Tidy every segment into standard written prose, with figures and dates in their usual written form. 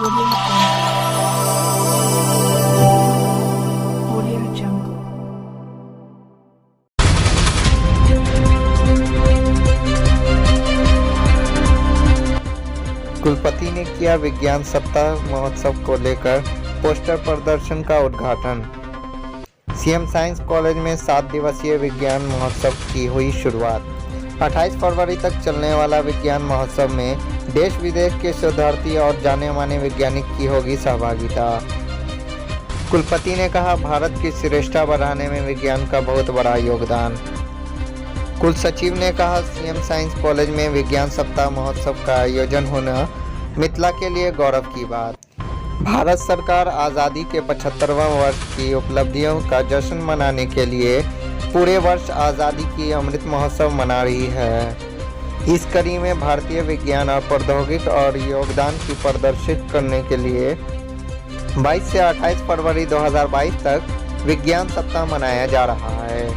Audio Jungle. Audio Jungle. कुलपति ने किया विज्ञान सप्ताह महोत्सव को लेकर पोस्टर प्रदर्शन का उद्घाटन। सीएम साइंस कॉलेज में 7 दिवसीय विज्ञान महोत्सव की हुई शुरुआत। 28 फरवरी तक चलने वाला विज्ञान महोत्सव में देश विदेश के शोधार्थी और जाने माने वैज्ञानिक की होगी सहभागिता। कुलपति ने कहा, भारत की श्रेष्ठता बढ़ाने में विज्ञान का बहुत बड़ा योगदान। कुल सचिव ने कहा, सीएम साइंस कॉलेज में विज्ञान सप्ताह महोत्सव का आयोजन होना मिथिला के लिए गौरव की बात। भारत सरकार आज़ादी के 75वां वर्ष की उपलब्धियों का जश्न मनाने के लिए पूरे वर्ष आज़ादी की अमृत महोत्सव मना रही है। इस कड़ी में भारतीय विज्ञान और प्रौद्योगिकी और योगदान की प्रदर्शित करने के लिए 22 से 28 फरवरी 2022 तक विज्ञान सप्ताह मनाया जा रहा है।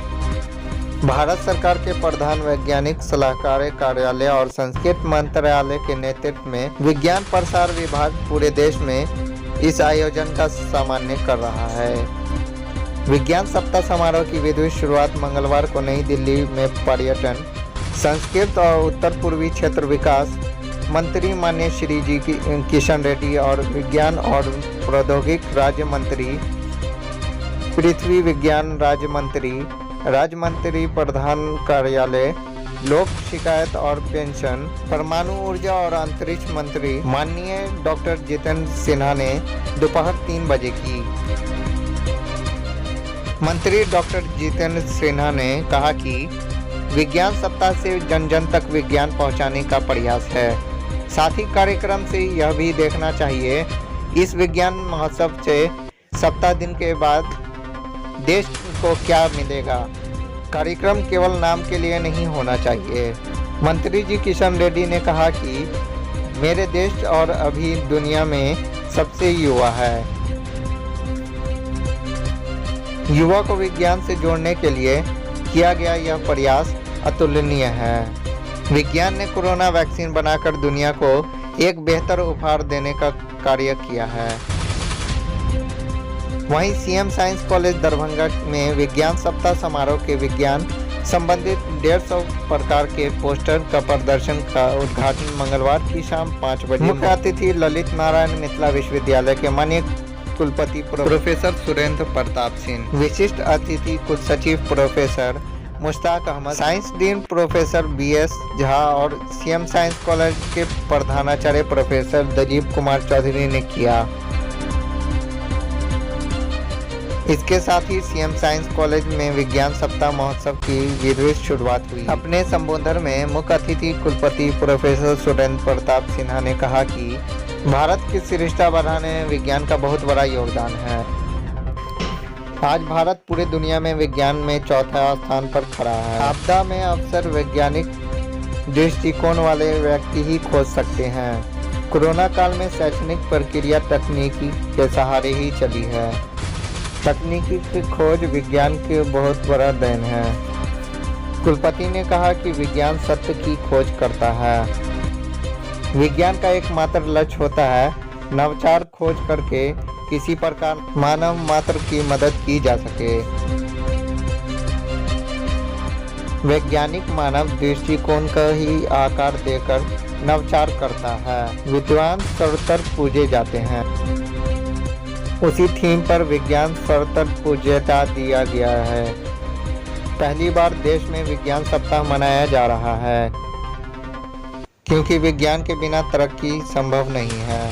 भारत सरकार के प्रधान वैज्ञानिक सलाहकार कार्यालय और संस्कृति मंत्रालय के नेतृत्व में विज्ञान प्रसार विभाग पूरे देश में इस आयोजन का सामान्य कर रहा है। विज्ञान सप्ताह समारोह की विधिवत शुरुआत मंगलवार को नई दिल्ली में पर्यटन, संस्कृति और उत्तर पूर्वी क्षेत्र विकास मंत्री माननीय श्री जी किशन रेड्डी और विज्ञान और प्रौद्योगिकी राज्य मंत्री, पृथ्वी विज्ञान राज्य मंत्री प्रधान कार्यालय, लोक शिकायत और पेंशन, परमाणु ऊर्जा और अंतरिक्ष मंत्री माननीय डॉक्टर जितेंद्र सिन्हा ने दोपहर 3 बजे की। मंत्री डॉक्टर जितेंद्र सिन्हा ने कहा कि विज्ञान सप्ताह से जन जन तक विज्ञान पहुंचाने का प्रयास है। साथ ही कार्यक्रम से यह भी देखना चाहिए इस विज्ञान महोत्सव से सप्ताह दिन के बाद देश को क्या मिलेगा। कार्यक्रम केवल नाम के लिए नहीं होना चाहिए। मंत्री जी किशन रेड्डी ने कहा कि मेरे देश और अभी दुनिया में सबसे युवा है। युवा को विज्ञान से जोड़ने के लिए किया गया यह प्रयास अतुलनीय है। विज्ञान ने कोरोना वैक्सीन बनाकर दुनिया को एक बेहतर उपहार देने का कार्य किया है। वहीं सीएम साइंस कॉलेज दरभंगा में विज्ञान सप्ताह समारोह के विज्ञान संबंधित 150 प्रकार के पोस्टर का प्रदर्शन का उद्घाटन मंगलवार की शाम 5 बजे मुख्य अतिथि ललित नारायण मिथिला विश्वविद्यालय के माननीय कुलपति प्रोफेसर सुरेंद्र प्रताप सिंह, विशिष्ट अतिथि कुल सचिव professor Mushtaq Ahmad, science dean professor BS Jha और सीएम साइंस कॉलेज के प्रधानाचार्य प्रोफेसर दलीप कुमार चौधरी ने किया। इसके साथ ही सीएम साइंस कॉलेज में विज्ञान सप्ताह महोत्सव की विधिवत शुरुआत हुई। अपने संबोधन में मुख्य अतिथि कुलपति प्रोफेसर सुरेंद्र प्रताप सिन्हा ने कहा कि भारत की श्रेष्ठता बढ़ाने में विज्ञान का बहुत बड़ा योगदान है। आज भारत पूरे दुनिया में विज्ञान में चौथा स्थान पर खड़ा है। आपदा में अवसर वैज्ञानिक दृष्टिकोण वाले व्यक्ति ही खोज सकते हैं। कोरोना काल में शैक्षणिक प्रक्रिया तकनीकी के सहारे ही चली है। तकनीकी की खोज विज्ञान के बहुत बड़ा देन है। कुलपति ने कहा कि विज्ञान सत्य की खोज करता है। विज्ञान का एकमात्र लक्ष्य होता है नवाचार खोज करके किसी प्रकार मानव मात्र की मदद की जा सके। वैज्ञानिक मानव दृष्टिकोण का ही आकार देकर नवाचार करता है। विद्वान सर्वत्र पूजे जाते हैं। उसी थीम पर विज्ञान सर्वत्र पूज्यता दिया गया है। पहली बार देश में विज्ञान सप्ताह मनाया जा रहा है, क्योंकि विज्ञान के बिना तरक्की संभव नहीं है।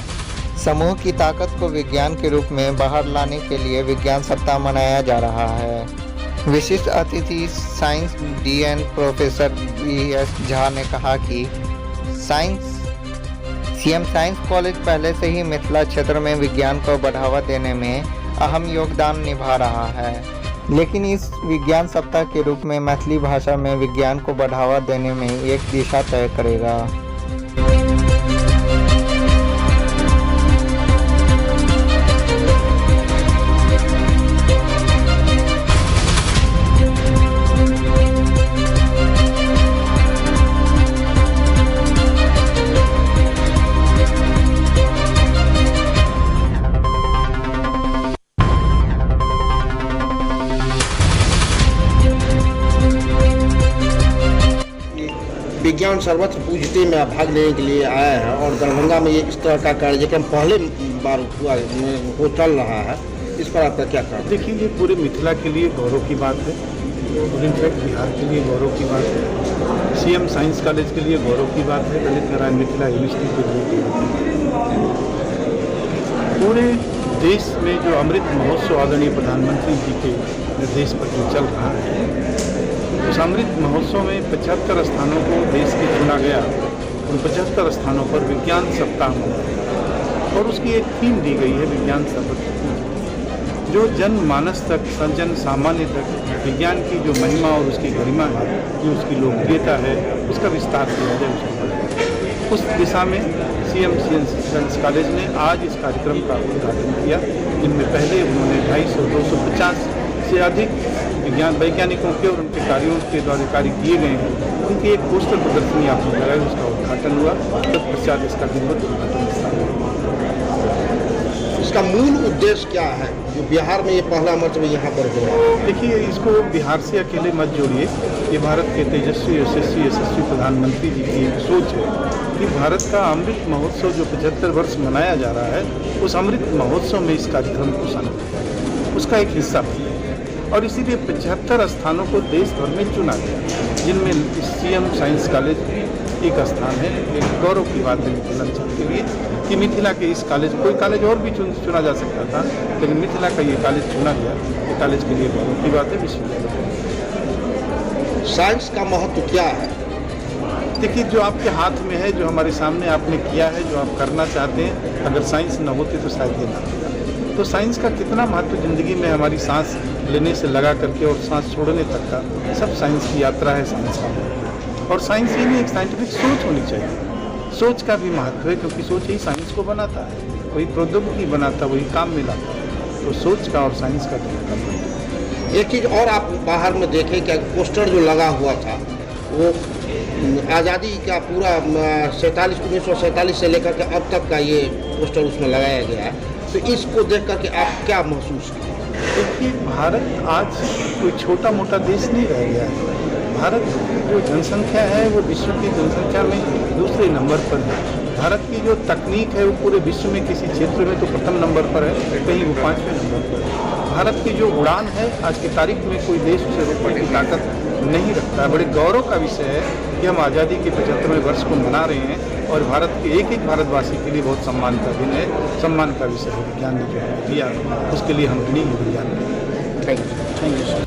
समूह की ताकत को विज्ञान के रूप में बाहर लाने के लिए विज्ञान सप्ताह मनाया जा रहा है। विशिष्ट अतिथि science DN professor BS Jha ने कहा कि सीएम साइंस कॉलेज पहले से ही मिथिला क्षेत्र में विज्ञान को बढ़ावा देने में अहम योगदान निभा रहा है, लेकिन इस विज्ञान सप्ताह के रूप में मैथिली भाषा में विज्ञान को बढ़ावा देने में एक दिशा तय करेगा। विज्ञान सर्वत्र पूजते में भाग लेने के लिए आया है और दरभंगा में ये इस तरह का कार्यक्रम पहले बार हुआ वो चल रहा है, इस पर आपका क्या कहना? देखिए, ये पूरे मिथिला के लिए गौरव की बात है और इनफैक्ट बिहार के लिए गौरव की बात है, सीएम साइंस कॉलेज के लिए गौरव की बात है, ललित नारायण मिथिला यूनिवर्सिटी के लिए गौरव की बात है। पूरे देश में जो अमृत महोत्सव आदरणीय प्रधानमंत्री जी के निर्देश पर जो चल रहा है, उस अमृत महोत्सव में 75 स्थानों को देश के चुना गया। उन 75 स्थानों पर विज्ञान सप्ताह मनाया और उसकी एक थीम दी गई है विज्ञान सर्वत्र जो जनमानस तक, जन सामान्य तक विज्ञान की जो महिमा और उसकी गरिमा है, जो उसकी लोकप्रियता है, उसका विस्तार किया जाए, उसको बढ़ाया। उस दिशा में सीएम साइंस कॉलेज ने आज इस कार्यक्रम का उद्घाटन किया, जिनमें पहले उन्होंने 250 से अधिक वैज्ञानिकों के और उनके कार्यों के द्वारा कार्य किए गए हैं उनकी एक पोस्टर प्रदर्शनी आपने लगाई, उसका उद्घाटन हुआ। तत्पश्चात इसका विधिवत उद्घाटन। इसका मूल उद्देश्य क्या है जो बिहार में ये पहला मर्तबा यहाँ पर हो रहा है? देखिए, इसको बिहार से अकेले मत जोड़िए। ये भारत के तेजस्वी यशस्वी प्रधानमंत्री जी की एक सोच है कि भारत का अमृत महोत्सव जो 75 वर्ष मनाया जा रहा है, उस अमृत महोत्सव में इस कार्यक्रम को शामिल उसका एक हिस्सा बने और इसीलिए 75 स्थानों को देश भर में चुना गया, जिनमें सीएम साइंस कॉलेज एक स्थान है। एक गौरव की बात है मिथिलांचल के लिए कि मिथिला के इस कॉलेज, कोई कॉलेज और भी चुना जा सकता था, लेकिन मिथिला का ये कॉलेज चुना गया। ये कॉलेज के लिए गौरव की बात है। विश्वविद्यालय साइंस का महत्व क्या है? देखिए, जो आपके हाथ में है, जो हमारे सामने आपने किया है, जो आप करना चाहते हैं, अगर साइंस न होती तो शायद ये ना होता। तो साइंस का कितना महत्व ज़िंदगी में, हमारी सांस लेने से लगा करके और सांस छोड़ने तक का, सब साइंस की यात्रा है, साइंस का। और साइंस ही नहीं, एक साइंटिफिक सोच होनी चाहिए। सोच का भी महत्व है, क्योंकि सोच ही साइंस को बनाता है, वही प्रौद्योगिकी बनाता है, वही काम में लाता है। तो सोच का और साइंस का भी। एक चीज़ और आप बाहर में देखें कि पोस्टर जो लगा हुआ था वो आज़ादी का पूरा 1947 से लेकर के अब तक का ये पोस्टर उसमें लगाया गया है, तो इसको देख करके आप क्या महसूस किए? देखिए, भारत आज कोई छोटा मोटा देश नहीं रह गया है। भारत जो जनसंख्या है वो विश्व की जनसंख्या में दूसरे नंबर पर है। भारत की जो तकनीक है वो पूरे विश्व में किसी क्षेत्र में तो प्रथम नंबर पर है, कहीं वो 5वें नंबर पर है। भारत की जो उड़ान है, आज की तारीख में कोई देश उसे रोकने की ताकत नहीं रखता है। बड़े गौरव का विषय है कि हम आज़ादी के 75वें वर्ष को मना रहे हैं और भारत के एक एक भारतवासी के लिए बहुत सम्मान का दिन है, सम्मान का विषय है। विज्ञान ने जो हमें दिया उसके लिए हम ऋणी हैं विज्ञान में। Thank you.